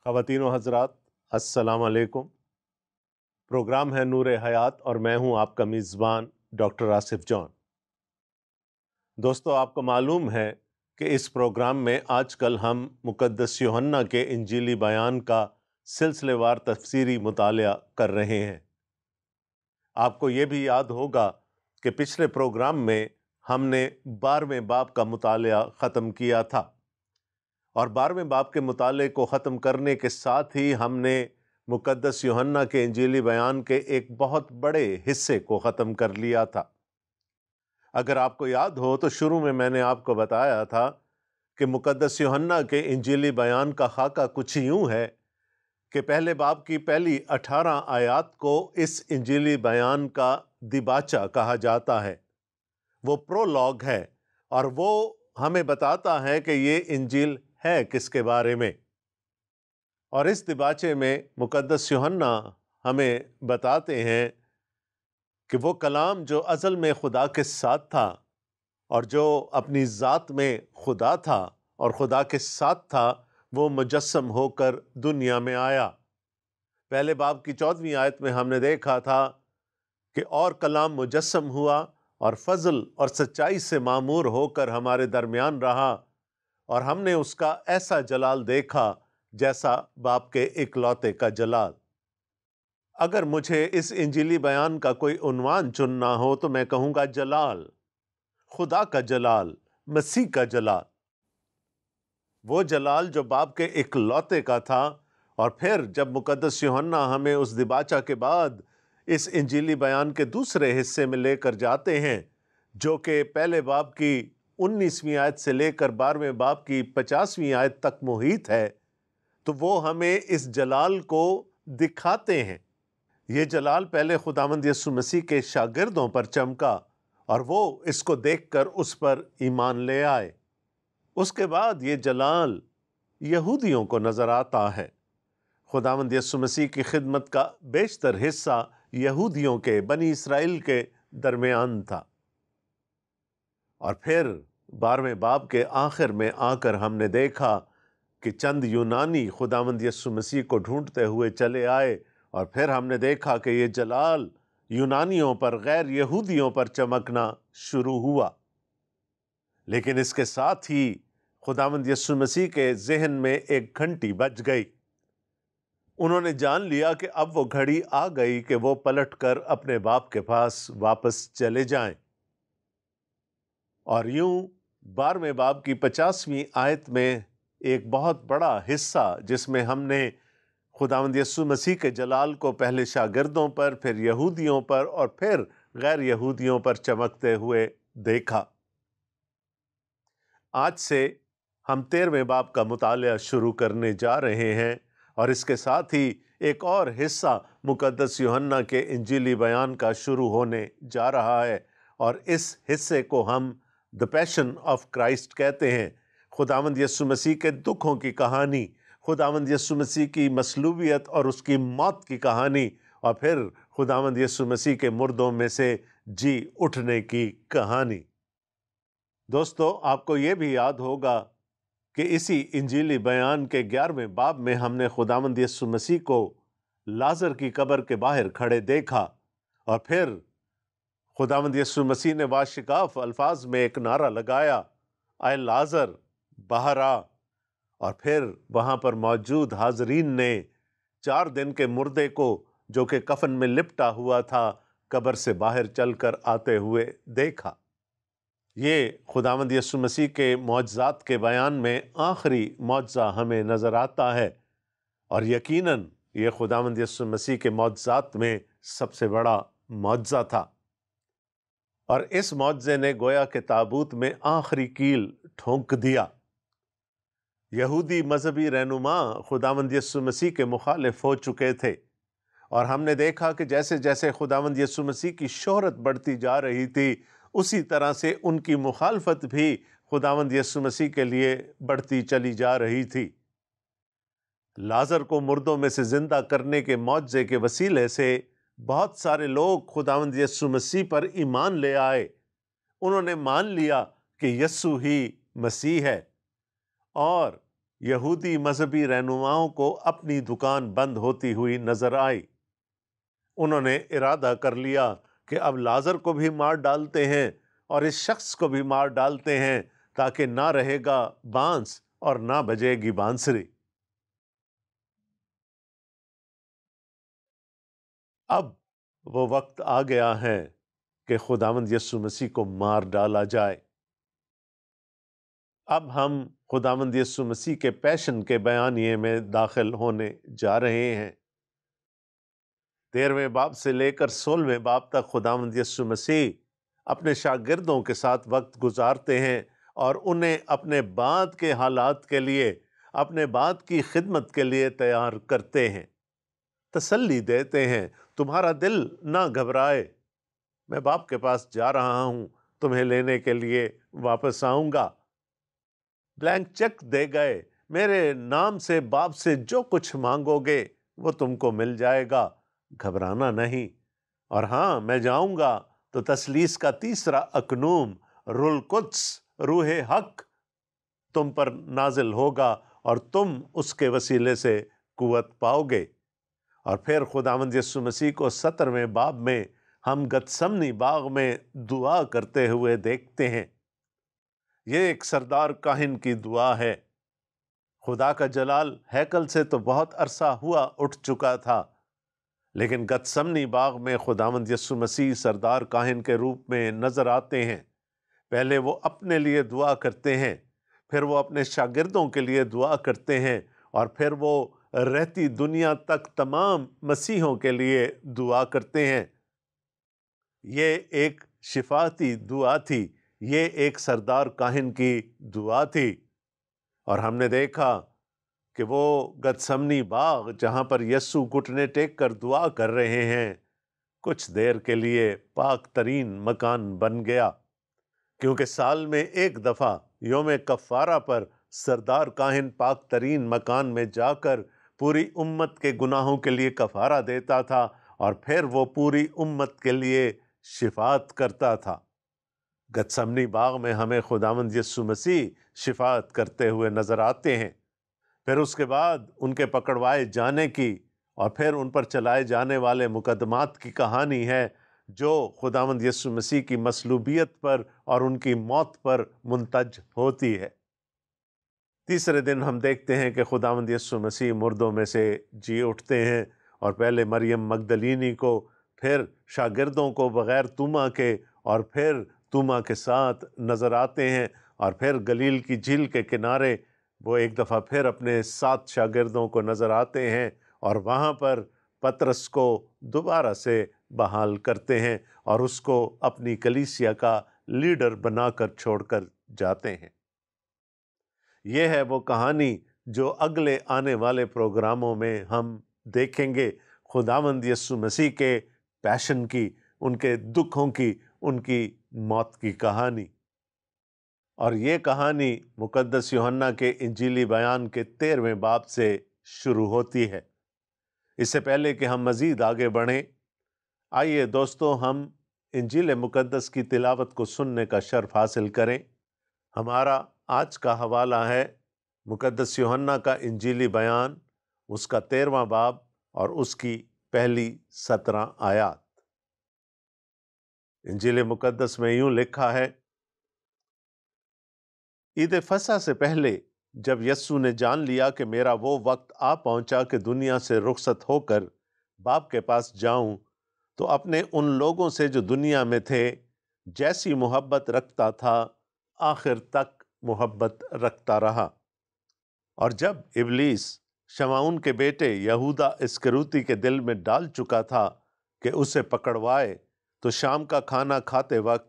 خواتین و حضرات، السلام علیکم۔ پروگرام ہے نور حیات اور میں ہوں آپ کا میزبان ڈاکٹر آصف جان۔ دوستو، آپ کو معلوم ہے کہ اس پروگرام میں آج کل ہم مقدس یوحنا کے انجیلی بیان کا سلسلے وار تفسیری مطالعہ کر رہے ہیں۔ آپ کو یہ بھی یاد ہوگا کہ پچھلے پروگرام میں ہم نے 12ویں باب کا مطالعہ ختم کیا تھا، اور 12ویں باب کے مطالعے کو ختم کرنے کے ساتھ ہی ہم نے مقدس یوحنا کے انجیلی بیان کے ایک بہت بڑے حصے کو ختم کر لیا تھا۔ اگر آپ کو یاد ہو تو شروع میں نے آپ کو بتایا تھا کہ مقدس یوحنا کے انجیلی بیان کا خاکہ کچھ یوں ہے کہ پہلے باب کی پہلی 18 آیات کو اس انجیلی بیان کا دیباچہ کہا جاتا ہے۔ وہ پرولوگ ہے اور وہ ہمیں بتاتا ہے کہ یہ انجیل ہے کس کے بارے میں۔ اور اس دیباچے میں مقدس یوحنا ہمیں بتاتے ہیں کہ وہ کلام جو ازل میں خدا کے ساتھ تھا اور جو اپنی ذات میں خدا تھا اور خدا کے ساتھ تھا، وہ مجسم ہو کر دنیا میں آیا۔ پہلے باب کی 14ویں آیت میں ہم نے دیکھا تھا کہ اور کلام مجسم ہوا اور فضل اور سچائی سے معمور ہو کر ہمارے درمیان رہا، اور ہم نے اس کا ایسا جلال دیکھا جیسا باپ کے اکلوتے کا جلال۔ اگر مجھے اس انجیلی بیان کا کوئی عنوان چننا ہو تو میں کہوں گا جلال، خدا کا جلال، مسیح کا جلال۔ وہ جلال جو باپ کے اکلوتے کا تھا۔ اور پھر جب مقدس یوحنا ہمیں اس دیباچہ کے بعد اس انجیلی بیان کے دوسرے حصے میں لے کر جاتے ہیں، جو کہ پہلے باب کی 19ویں آیت سے لے کر 12ویں باب کی 50ویں آیت تک محیط ہے، تو وہ ہمیں اس جلال کو دکھاتے ہیں۔ یہ جلال پہلے خداوند یسوع مسیح کے شاگردوں پر چمکا اور وہ اس کو دیکھ کر اس پر ایمان لے آئے۔ اس کے بعد یہ جلال یہودیوں کو نظر آتا ہے۔ خداوند یسوع مسیح کی خدمت کا بیشتر حصہ یہودیوں کے، بنی اسرائیل کے درمیان تھا۔ اور پھر 12ویں باب کے آخر میں آ کر ہم نے دیکھا کہ چند یونانی خداوند یسوع مسیح کو ڈھونڈتے ہوئے چلے آئے، اور پھر ہم نے دیکھا کہ یہ جلال یونانیوں پر، غیر یہودیوں پر چمکنا شروع ہوا۔ لیکن اس کے ساتھ ہی خداوند یسوع مسیح کے ذہن میں ایک گھنٹی بج گئی۔ انہوں نے جان لیا کہ اب وہ گھڑی آ گئی کہ وہ پلٹ کر اپنے باپ کے پاس واپس چلے جائیں۔ اور یوں 12ویں باب کی 50ویں آیت میں ایک بہت بڑا حصہ، جس میں ہم نے خداوند یسوع مسیح کے جلال کو پہلے شاگردوں پر، پھر یہودیوں پر اور پھر غیر یہودیوں پر چمکتے ہوئے دیکھا۔ آج سے ہم 13ویں باب کا مطالعہ شروع کرنے جا رہے ہیں، اور اس کے ساتھ ہی ایک اور حصہ مقدس یوحنا کے انجیلی بیان کا شروع ہونے جا رہا ہے، اور اس حصے کو ہم دی پیشن آف کرائسٹ کہتے ہیں۔ خداوند یسوع مسیح کے دکھوں کی کہانی، خداوند یسوع مسیح کی مصلوبیت اور اس کی موت کی کہانی، اور پھر خداوند یسوع مسیح کے مردوں میں سے جی اٹھنے کی کہانی۔ دوستو، آپ کو یہ بھی یاد ہوگا کہ اسی انجیلی بیان کے 11ویں باب میں ہم نے خداوند یسوع مسیح کو لازر کی قبر کے باہر کھڑے دیکھا، اور پھر خداوند یسوع مسیح نے واشکاف الفاظ میں ایک نعرہ لگایا، اے لازر باہر آ۔ اور پھر وہاں پر موجود حاضرین نے 4 دن کے مردے کو، جو کہ کفن میں لپٹا ہوا تھا، قبر سے باہر چل کر آتے ہوئے دیکھا۔ یہ خداوند یسوع مسیح کے معجزات کے بیان میں آخری معجزہ ہمیں نظر آتا ہے، اور یقیناً یہ خداوند یسوع مسیح کے معجزات میں سب سے بڑا معجزہ تھا۔ اور اس معجزے نے گویا کہ تابوت میں آخری کیل ٹھونک دیا۔ یہودی مذہبی رہنما خداوند یسوع مسیح کے مخالف ہو چکے تھے، اور ہم نے دیکھا کہ جیسے جیسے خداوند یسوع مسیح کی شہرت بڑھتی جا رہی تھی، اسی طرح سے ان کی مخالفت بھی خداوند یسوع مسیح کے لیے بڑھتی چلی جا رہی تھی۔ لازر کو مردوں میں سے زندہ کرنے کے معجزے کے وسیلے سے بہت سارے لوگ خداوند یسوع مسیح پر ایمان لے آئے۔ انہوں نے مان لیا کہ یسوع ہی مسیح ہے، اور یہودی مذہبی رہنماؤں کو اپنی دکان بند ہوتی ہوئی نظر آئی۔ انہوں نے ارادہ کر لیا کہ اب لازر کو بھی مار ڈالتے ہیں اور اس شخص کو بھی مار ڈالتے ہیں، تاکہ نہ رہے گا بانس اور نہ بجے گی بانسری۔ اب وہ وقت آ گیا ہے کہ خداوند یسوع مسیح کو مار ڈالا جائے۔ اب ہم خداوند یسوع مسیح کے پیشن کے بیانیے میں داخل ہونے جا رہے ہیں۔ 13ویں باب سے لے کر 16ویں باب تک خداوند یسوع مسیح اپنے شاگردوں کے ساتھ وقت گزارتے ہیں اور انہیں اپنے بعد کے حالات کے لیے، اپنے بعد کی خدمت کے لیے تیار کرتے ہیں، تسلی دیتے ہیں۔ تمہارا دل نہ گھبرائے، میں باپ کے پاس جا رہا ہوں، تمہیں لینے کے لیے واپس آؤں گا۔ بلینک چیک دے گئے، میرے نام سے باپ سے جو کچھ مانگو گے وہ تم کو مل جائے گا، گھبرانا نہیں۔ اور ہاں، میں جاؤں گا تو تثلیث کا تیسرا اکنوم، روح القدس، روح حق تم پر نازل ہوگا اور تم اس کے وسیلے سے قوت پاؤ گے۔ اور پھر خداوند یسوع مسیح کو 17ویں باب میں ہم گتسمنی باغ میں دعا کرتے ہوئے دیکھتے ہیں۔ یہ ایک سردار کاہن کی دعا ہے۔ خدا کا جلال ہیکل سے تو بہت عرصہ ہوا اٹھ چکا تھا، لیکن گتسمنی باغ میں خداوند یسوع مسیح سردار کاہن کے روپ میں نظر آتے ہیں۔ پہلے وہ اپنے لیے دعا کرتے ہیں، پھر وہ اپنے شاگردوں کے لیے دعا کرتے ہیں، اور پھر وہ رہتی دنیا تک تمام مسیحوں کے لیے دعا کرتے ہیں۔ یہ ایک شفاعتی دعا تھی، یہ ایک سردار کاہن کی دعا تھی۔ اور ہم نے دیکھا کہ وہ گتسمنی باغ جہاں پر یسوع گھٹنے ٹیک کر دعا کر رہے ہیں، کچھ دیر کے لیے پاک ترین مکان بن گیا، کیونکہ سال میں ایک دفعہ یوم کفارہ پر سردار کاہن پاک ترین مکان میں جا کر پوری امت کے گناہوں کے لیے کفارہ دیتا تھا، اور پھر وہ پوری امت کے لیے شفاعت کرتا تھا۔ گتسمنی باغ میں ہمیں خداوند یسوع مسیح شفاعت کرتے ہوئے نظر آتے ہیں۔ پھر اس کے بعد ان کے پکڑوائے جانے کی اور پھر ان پر چلائے جانے والے مقدمات کی کہانی ہے، جو خداوند یسوع مسیح کی مصلوبیت پر اور ان کی موت پر منتج ہوتی ہے۔ تیسرے دن ہم دیکھتے ہیں کہ خداوند یسوع مسیح مردوں میں سے جی اٹھتے ہیں، اور پہلے مریم مگدلینی کو، پھر شاگردوں کو بغیر توما کے، اور پھر توما کے ساتھ نظر آتے ہیں، اور پھر گلیل کی جھیل کے کنارے وہ ایک دفعہ پھر اپنے 7 شاگردوں کو نظر آتے ہیں، اور وہاں پر پترس کو دوبارہ سے بحال کرتے ہیں اور اس کو اپنی کلیسیا کا لیڈر بنا کر چھوڑ کر جاتے ہیں۔ یہ ہے وہ کہانی جو اگلے آنے والے پروگراموں میں ہم دیکھیں گے، خداوند یسوع مسیح کے پیشن کی، ان کے دکھوں کی، ان کی موت کی کہانی۔ اور یہ کہانی مقدس یوحنا کے انجیلی بیان کے 13ویں باب سے شروع ہوتی ہے۔ اس سے پہلے کہ ہم مزید آگے بڑھیں، آئیے دوستو ہم انجیل مقدس کی تلاوت کو سننے کا شرف حاصل کریں۔ ہمارا آج کا حوالہ ہے مقدس یوحنا کا انجیلی بیان، اس کا 13واں باب اور اس کی پہلی 17 آیات۔ انجیل مقدس میں یوں لکھا ہے: عید فصح سے پہلے جب یسوع نے جان لیا کہ میرا وہ وقت آ پہنچا کہ دنیا سے رخصت ہو کر باپ کے پاس جاؤں، تو اپنے ان لوگوں سے جو دنیا میں تھے جیسی محبت رکھتا تھا آخر تک محبت رکھتا رہا۔ اور جب ابلیس شمعون کے بیٹے یہودا اسکریوتی کے دل میں ڈال چکا تھا کہ اسے پکڑوائے، تو شام کا کھانا کھاتے وقت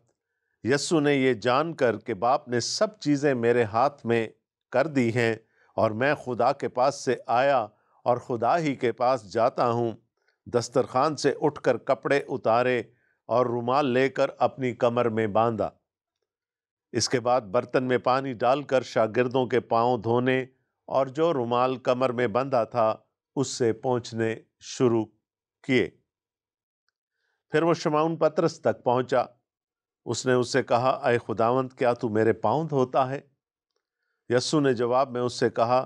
یسوع نے یہ جان کر کہ باپ نے سب چیزیں میرے ہاتھ میں کر دی ہیں اور میں خدا کے پاس سے آیا اور خدا ہی کے پاس جاتا ہوں، دسترخوان سے اٹھ کر کپڑے اتارے اور رومال لے کر اپنی کمر میں باندھا۔ اس کے بعد برتن میں پانی ڈال کر شاگردوں کے پاؤں دھونے اور جو رومال کمر میں بندھا تھا اس سے پونچھنے شروع کیے۔ پھر وہ شمعون پترس تک پہنچا۔ اس نے اس سے کہا، اے خداوند، کیا تو میرے پاؤں دھوتا ہے؟ یسوع نے جواب میں اس سے کہا،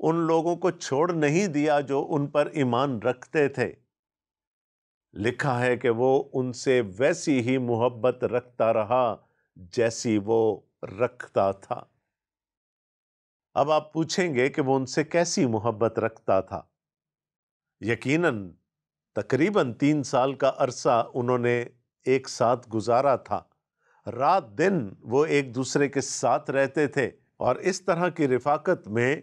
ان لوگوں کو چھوڑ نہیں دیا جو ان پر ایمان رکھتے تھے۔ لکھا ہے کہ وہ ان سے ویسی ہی محبت رکھتا رہا جیسی وہ رکھتا تھا۔ اب آپ پوچھیں گے کہ وہ ان سے کیسی محبت رکھتا تھا؟ یقیناً تقریباً 3 سال کا عرصہ انہوں نے ایک ساتھ گزارا تھا۔ رات دن وہ ایک دوسرے کے ساتھ رہتے تھے، اور اس طرح کی رفاقت میں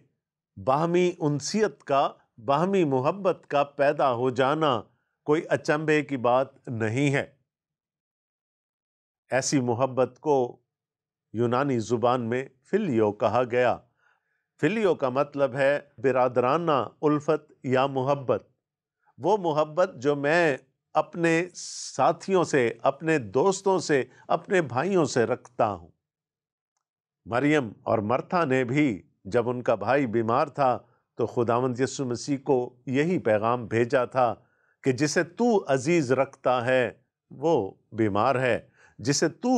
باہمی انسیت کا، باہمی محبت کا پیدا ہو جانا کوئی اچنبھے کی بات نہیں ہے۔ ایسی محبت کو یونانی زبان میں فلیو کہا گیا۔ فلیو کا مطلب ہے برادرانہ الفت یا محبت، وہ محبت جو میں اپنے ساتھیوں سے، اپنے دوستوں سے، اپنے بھائیوں سے رکھتا ہوں۔ مریم اور مرتھا نے بھی جب ان کا بھائی بیمار تھا تو خداوند یسوع مسیح کو یہی پیغام بھیجا تھا کہ جسے تو عزیز رکھتا ہے وہ بیمار ہے، جسے تو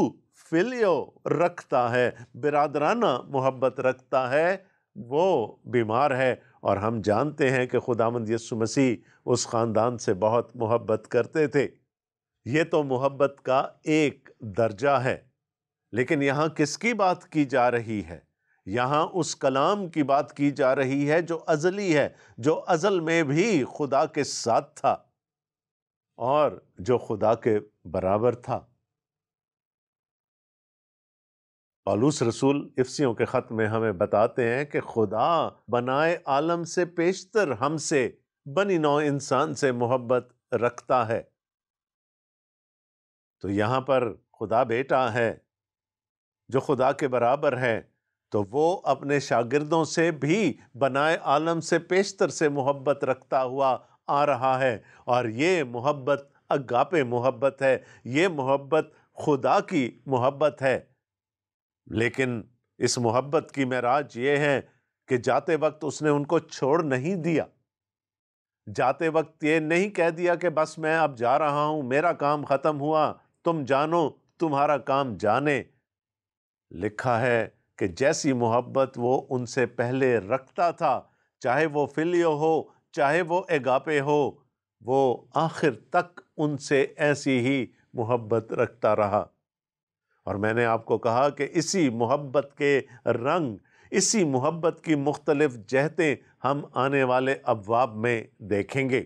فلیو رکھتا ہے، برادرانہ محبت رکھتا ہے، وہ بیمار ہے۔ اور ہم جانتے ہیں کہ خداوند یسوع مسیح اس خاندان سے بہت محبت کرتے تھے۔ یہ تو محبت کا ایک درجہ ہے، لیکن یہاں کس کی بات کی جا رہی ہے؟ یہاں اس کلام کی بات کی جا رہی ہے جو ازلی ہے، جو ازل میں بھی خدا کے ساتھ تھا اور جو خدا کے برابر تھا۔ پالوس رسول افسیوں کے خط میں ہمیں بتاتے ہیں کہ خدا بنائے عالم سے پیشتر ہم سے، بنی نوع انسان سے محبت رکھتا ہے۔ تو یہاں پر خدا بیٹا ہے جو خدا کے برابر ہے، تو وہ اپنے شاگردوں سے بھی بنائے عالم سے پیشتر سے محبت رکھتا ہوا آ رہا ہے، اور یہ محبت اگاپے محبت ہے، یہ محبت خدا کی محبت ہے۔ لیکن اس محبت کی معراج یہ ہے کہ جاتے وقت اس نے ان کو چھوڑ نہیں دیا۔ جاتے وقت یہ نہیں کہہ دیا کہ بس میں اب جا رہا ہوں، میرا کام ختم ہوا، تم جانو، تمہارا کام جانے۔ لکھا ہے کہ جیسی محبت وہ ان سے پہلے رکھتا تھا، چاہے وہ فلیو ہو، چاہے وہ اگاپے ہو، وہ آخر تک ان سے ایسی ہی محبت رکھتا رہا۔ اور میں نے آپ کو کہا کہ اسی محبت کے رنگ، اسی محبت کی مختلف جہتیں ہم آنے والے ابواب میں دیکھیں گے۔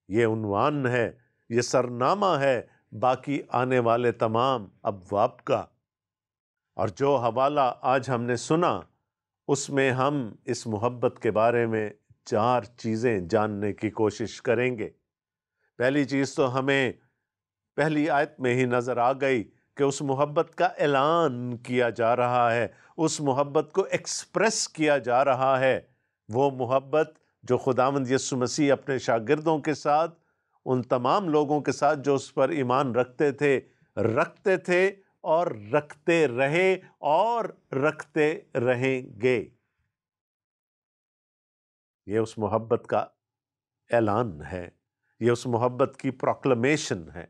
یہ عنوان ہے، یہ سرنامہ ہے باقی آنے والے تمام ابواب کا۔ اور جو حوالہ آج ہم نے سنا، اس میں ہم اس محبت کے بارے میں 4 چیزیں جاننے کی کوشش کریں گے۔ پہلی چیز تو ہمیں پہلی آیت میں ہی نظر آ گئی کہ اس محبت کا اعلان کیا جا رہا ہے، اس محبت کو ایکسپریس کیا جا رہا ہے۔ وہ محبت جو خداوند یسوع مسیح اپنے شاگردوں کے ساتھ، ان تمام لوگوں کے ساتھ جو اس پر ایمان رکھتے تھے اور رکھتے رہے اور رکھتے رہیں گے۔ یہ اس محبت کا اعلان ہے، یہ اس محبت کی پروکلمیشن ہے۔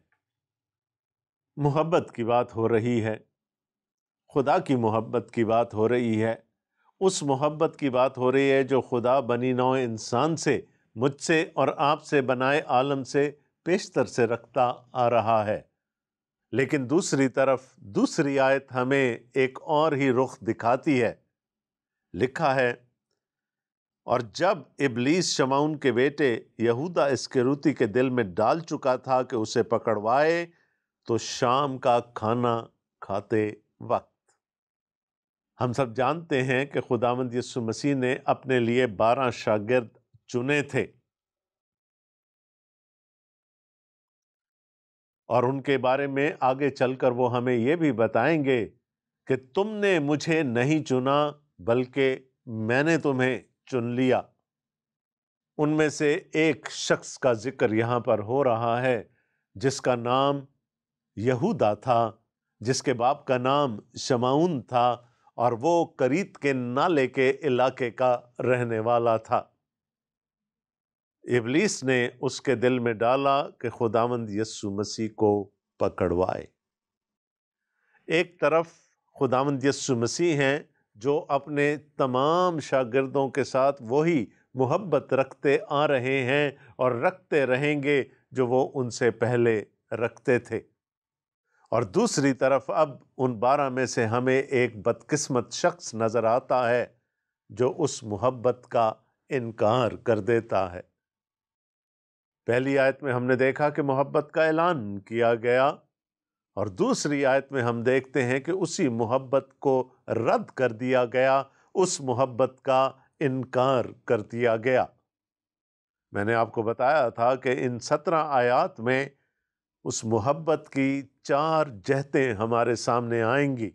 محبت کی بات ہو رہی ہے، خدا کی محبت کی بات ہو رہی ہے، اس محبت کی بات ہو رہی ہے جو خدا بنی نوع انسان سے، مجھ سے اور آپ سے بنائے عالم سے پیشتر سے رکھتا آ رہا ہے۔ لیکن دوسری طرف دوسری آیت ہمیں ایک اور ہی رخ دکھاتی ہے۔ لکھا ہے، اور جب ابلیس شمعون کے بیٹے یہودا اسکریوتی کے دل میں ڈال چکا تھا کہ اسے پکڑوائے، تو شام کا کھانا کھاتے وقت۔ ہم سب جانتے ہیں کہ خداوند یسوع مسیح نے اپنے لیے 12 شاگرد چنے تھے، اور ان کے بارے میں آگے چل کر وہ ہمیں یہ بھی بتائیں گے کہ تم نے مجھے نہیں چنا بلکہ میں نے تمہیں چن لیا۔ ان میں سے ایک شخص کا ذکر یہاں پر ہو رہا ہے جس کا نام یہودا تھا، جس کے باپ کا نام شمعون تھا، اور وہ کریت کے نالے کے علاقے کا رہنے والا تھا۔ ابلیس نے اس کے دل میں ڈالا کہ خداوند یسوع مسیح کو پکڑوائے۔ ایک طرف خداوند یسوع مسیح ہیں جو اپنے تمام شاگردوں کے ساتھ وہی محبت رکھتے آ رہے ہیں اور رکھتے رہیں گے جو وہ ان سے پہلے رکھتے تھے۔ اور دوسری طرف اب ان 12 میں سے ہمیں ایک بدقسمت شخص نظر آتا ہے جو اس محبت کا انکار کر دیتا ہے۔ پہلی آیت میں ہم نے دیکھا کہ محبت کا اعلان کیا گیا، اور دوسری آیت میں ہم دیکھتے ہیں کہ اسی محبت کو رد کر دیا گیا، اس محبت کا انکار کر دیا گیا۔ میں نے آپ کو بتایا تھا کہ ان 17 آیات میں اس محبت کی 4 جہتیں ہمارے سامنے آئیں گی۔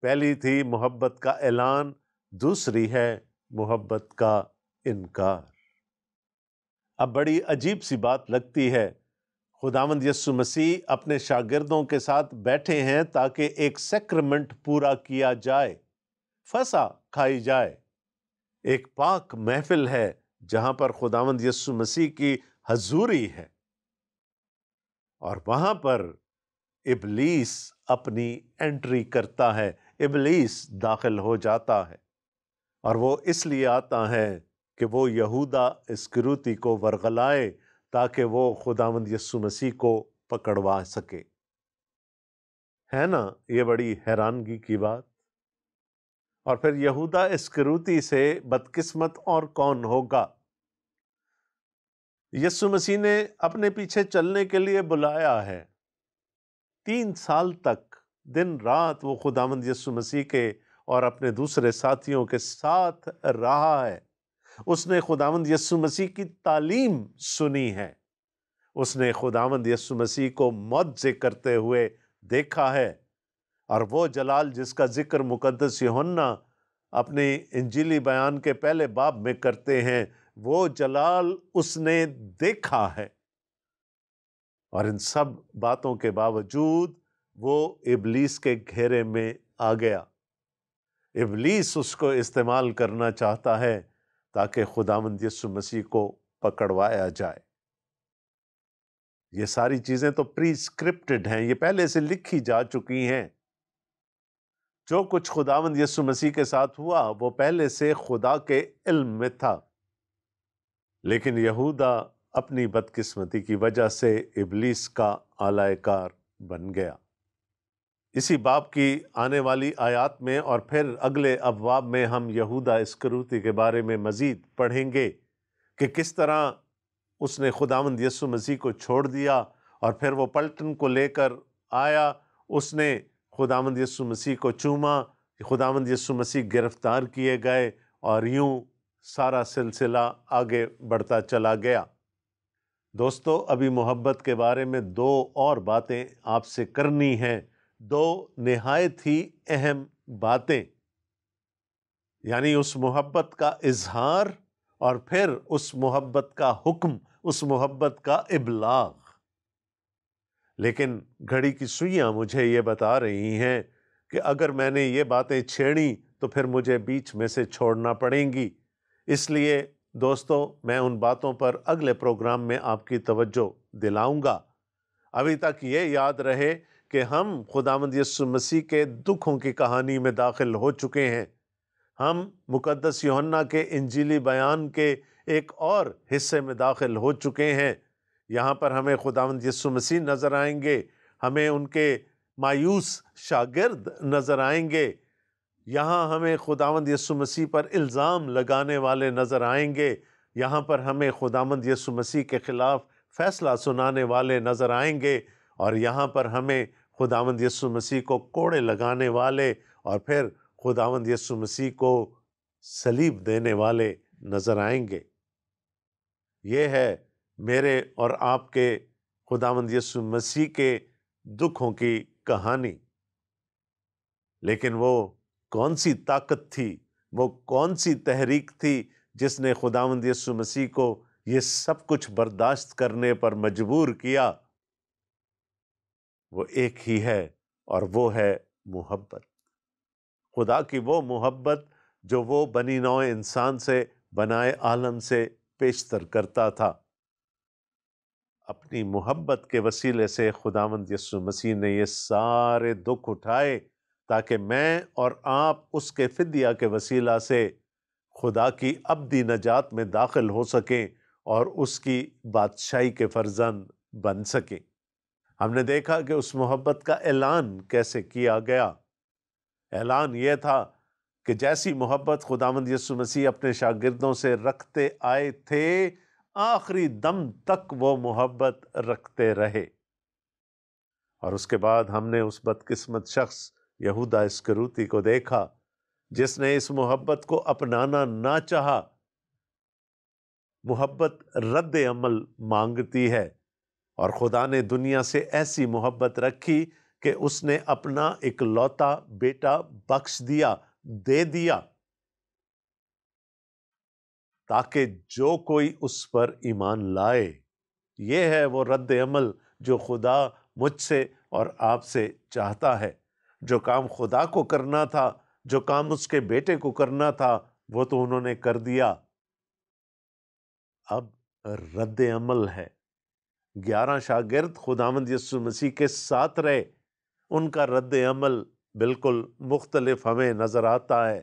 پہلی تھی محبت کا اعلان، دوسری ہے محبت کا انکار۔ اب بڑی عجیب سی بات لگتی ہے، خداوند یسوع مسیح اپنے شاگردوں کے ساتھ بیٹھے ہیں تاکہ ایک سیکرمنٹ پورا کیا جائے، فسح کھائی جائے، ایک پاک محفل ہے جہاں پر خداوند یسوع مسیح کی حضوری ہے، اور وہاں پر ابلیس اپنی انٹری کرتا ہے، ابلیس داخل ہو جاتا ہے، اور وہ اس لیے آتا ہے کہ وہ یہودا اسکریوتی کو ورغلائے تاکہ وہ خداوند یسوع مسیح کو پکڑوا سکے۔ ہے نا یہ بڑی حیرانگی کی بات؟ اور پھر یہودا اسکریوتی سے بدقسمت اور کون ہوگا؟ یسوع مسیح نے اپنے پیچھے چلنے کے لیے بلایا ہے، 3 سال تک دن رات وہ خداوند یسوع مسیح کے اور اپنے دوسرے ساتھیوں کے ساتھ رہا ہے۔ اس نے خداوند یسوع مسیح کی تعلیم سنی ہے، اس نے خداوند یسوع مسیح کو معجزے کرتے ہوئے دیکھا ہے، اور وہ جلال جس کا ذکر مقدس یوحنا اپنے انجیلی بیان کے پہلے باب میں کرتے ہیں، وہ جلال اس نے دیکھا ہے، اور ان سب باتوں کے باوجود وہ ابلیس کے گھیرے میں آ گیا۔ ابلیس اس کو استعمال کرنا چاہتا ہے تاکہ خداوند یسوع مسیح کو پکڑوایا جائے۔ یہ ساری چیزیں تو پری اسکرپٹڈ ہیں، یہ پہلے سے لکھی جا چکی ہیں۔ جو کچھ خداوند یسوع مسیح کے ساتھ ہوا وہ پہلے سے خدا کے علم میں تھا، لیکن یہودا اپنی بدقسمتی کی وجہ سے ابلیس کا آلہ کار بن گیا۔ اسی باب کی آنے والی آیات میں اور پھر اگلے ابواب میں ہم یہودا اسکریوتی کے بارے میں مزید پڑھیں گے کہ کس طرح اس نے خداوند یسوع مسیح کو چھوڑ دیا، اور پھر وہ پلٹن کو لے کر آیا، اس نے خداوند یسوع مسیح کو چوما، خداوند یسوع مسیح گرفتار کیے گئے، اور یوں سارا سلسلہ آگے بڑھتا چلا گیا۔ دوستو، ابھی محبت کے بارے میں 2 اور باتیں آپ سے کرنی ہیں، 2 نہایت ہی اہم باتیں، یعنی اس محبت کا اظہار اور پھر اس محبت کا حکم، اس محبت کا ابلاغ۔ لیکن گھڑی کی سوئیاں مجھے یہ بتا رہی ہیں کہ اگر میں نے یہ باتیں چھیڑی تو پھر مجھے بیچ میں سے چھوڑنا پڑیں گی، اس لیے دوستو میں ان باتوں پر اگلے پروگرام میں آپ کی توجہ دلاؤں گا۔ ابھی تک یہ یاد رہے کہ ہم خداوند یسوع مسیح کے دکھوں کی کہانی میں داخل ہو چکے ہیں، ہم مقدس یوحنا کے انجیلی بیان کے ایک اور حصے میں داخل ہو چکے ہیں۔ یہاں پر ہمیں خداوند یسوع مسیح نظر آئیں گے، ہمیں ان کے مایوس شاگرد نظر آئیں گے، یہاں ہمیں خداوند یسوع مسیح پر الزام لگانے والے نظر آئیں گے، یہاں پر ہمیں خداوند یسوع مسیح کے خلاف فیصلہ سنانے والے نظر آئیں گے، اور یہاں پر ہمیں خداوند یسوع مسیح کو کوڑے لگانے والے اور پھر خداوند یسوع مسیح کو صلیب دینے والے نظر آئیں گے۔ یہ ہے میرے اور آپ کے خداوند یسوع مسیح کے دکھوں کی کہانی۔ لیکن وہ کون سی طاقت تھی، وہ کون سی تحریک تھی جس نے خداوند یسوع مسیح کو یہ سب کچھ برداشت کرنے پر مجبور کیا؟ وہ ایک ہی ہے، اور وہ ہے محبت، خدا کی وہ محبت جو وہ بنی نوع انسان سے، بنائے عالم سے پیشتر کرتا تھا۔ اپنی محبت کے وسیلے سے خداوند یسوع مسیح نے یہ سارے دکھ اٹھائے تاکہ میں اور آپ اس کے فدیہ کے وسیلہ سے خدا کی ابدی نجات میں داخل ہو سکیں اور اس کی بادشاہی کے فرزند بن سکیں۔ ہم نے دیکھا کہ اس محبت کا اعلان کیسے کیا گیا۔ اعلان یہ تھا کہ جیسی محبت خداوند یسوع مسیح اپنے شاگردوں سے رکھتے آئے تھے، آخری دم تک وہ محبت رکھتے رہے۔ اور اس کے بعد ہم نے اس بدقسمت شخص یہودا اسکریوتی کو دیکھا جس نے اس محبت کو اپنانا نہ چاہا۔ محبت رد عمل مانگتی ہے، اور خدا نے دنیا سے ایسی محبت رکھی کہ اس نے اپنا اکلوتا بیٹا بخش دیا، دے دیا، تاکہ جو کوئی اس پر ایمان لائے۔ یہ ہے وہ رد عمل جو خدا مجھ سے اور آپ سے چاہتا ہے۔ جو کام خدا کو کرنا تھا، جو کام اس کے بیٹے کو کرنا تھا، وہ تو انہوں نے کر دیا۔ اب رد عمل ہے۔ 11 شاگرد خداوند یسوع مسیح کے ساتھ رہے، ان کا رد عمل بالکل مختلف ہمیں نظر آتا ہے۔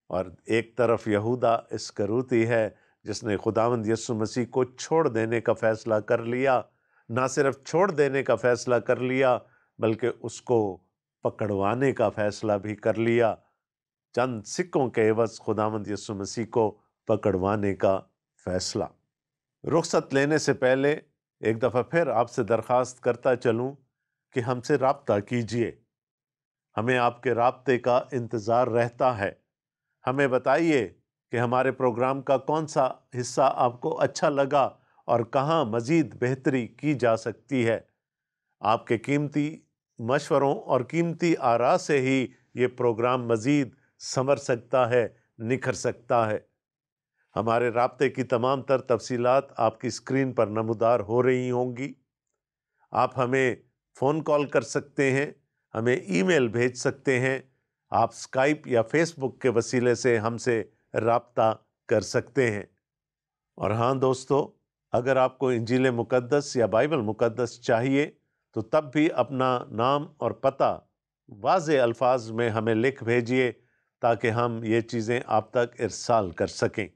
اور ایک طرف یہودا اسکریوتی ہے جس نے خداوند یسوع مسیح کو چھوڑ دینے کا فیصلہ کر لیا، نہ صرف چھوڑ دینے کا فیصلہ کر لیا بلکہ اس کو پکڑوانے کا فیصلہ بھی کر لیا۔ چند سکوں کے عوض خداوند یسوع مسیح کو پکڑوانے کا فیصلہ۔ رخصت لینے سے پہلے ایک دفعہ پھر آپ سے درخواست کرتا چلوں کہ ہم سے رابطہ کیجئے۔ ہمیں آپ کے رابطے کا انتظار رہتا ہے۔ ہمیں بتائیے کہ ہمارے پروگرام کا کون سا حصہ آپ کو اچھا لگا اور کہاں مزید بہتری کی جا سکتی ہے۔ آپ کے قیمتی مشوروں اور قیمتی آراء سے ہی یہ پروگرام مزید ثمر سکتا ہے، نکھر سکتا ہے۔ ہمارے رابطے کی تمام تر تفصیلات آپ کی اسکرین پر نمودار ہو رہی ہوں گی۔ آپ ہمیں فون کال کر سکتے ہیں، ہمیں ای میل بھیج سکتے ہیں، آپ اسکائپ یا فیس بک کے وسیلے سے ہم سے رابطہ کر سکتے ہیں۔ اور ہاں دوستو، اگر آپ کو انجیل مقدس یا بائبل مقدس چاہیے تو تب بھی اپنا نام اور پتہ واضح الفاظ میں ہمیں لکھ بھیجیے تاکہ ہم یہ چیزیں آپ تک ارسال کر سکیں۔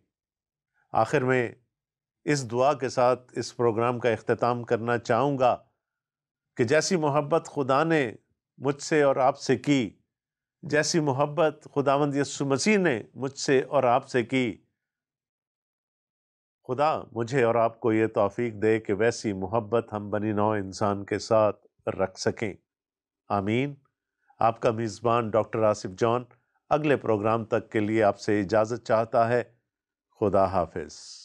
آخر میں اس دعا کے ساتھ اس پروگرام کا اختتام کرنا چاہوں گا کہ جیسی محبت خدا نے مجھ سے اور آپ سے کی، جیسی محبت خداوند یسوع مسیح نے مجھ سے اور آپ سے کی، خدا مجھے اور آپ کو یہ توفیق دے کہ ویسی محبت ہم بنی نوع انسان کے ساتھ رکھ سکیں۔ آمین۔ آپ کا میزبان ڈاکٹر آصف جان اگلے پروگرام تک کے لیے آپ سے اجازت چاہتا ہے۔ خدا حافظ۔